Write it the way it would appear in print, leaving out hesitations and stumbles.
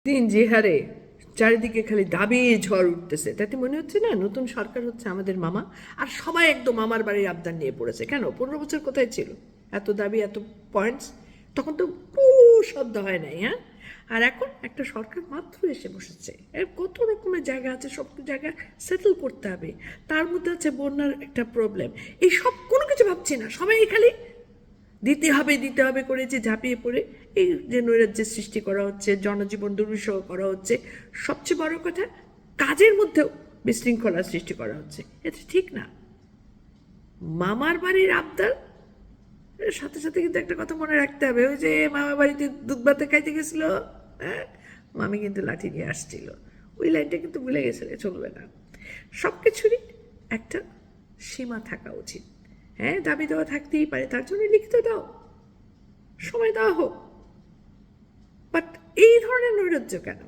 দিন যে হারে চারিদিকে খালি দাবি ঝড় উঠতেছে, তাতে মনে হচ্ছে না নতুন সরকার হচ্ছে আমাদের মামা। আর সবাই একদম মামার বাড়ির আবদার নিয়ে পড়েছে। কেন? 15 বছর কোথায় ছিল এত দাবি, এত পয়েন্টস? তখন তো শব্দ হয় নাই, হ্যাঁ? আর এখন একটা সরকার মাত্র এসে বসেছে, এর কত রকমের জায়গা আছে, সব জায়গা সেটেল করতে হবে। তার মধ্যে আছে বন্যার একটা প্রবলেম। এই সব কোনো কিছু ভাবছি না, সবাই খালি দিতে হবে করে যে ঝাঁপিয়ে পড়ে এই যে নৈরাজ্যের সৃষ্টি করা হচ্ছে, জনজীবন দুর্বিষহ করা হচ্ছে, সবচেয়ে বড় কথা কাজের মধ্যেও বিশৃঙ্খলার সৃষ্টি করা হচ্ছে। এটা ঠিক না। মামার বাড়ির আবদার সাথে সাথে কিন্তু একটা কথা মনে রাখতে হবে, ওই যে মামার বাড়িতে দুধ ভাতে খাইতে গেছিল, হ্যাঁ, মামি কিন্তু লাঠি নিয়ে আসছিল, ওই লাইনটা কিন্তু ভুলে গেছিলে, চলবে না। সব কিছুরই একটা সীমা থাকা উচিত। হ্যাঁ, দাবি দেওয়া থাকতেই পারে, তার জন্য লিখিত দাও, সময় দেওয়া হোক, বাট এই ধরনের নৈরাজ্য কেন?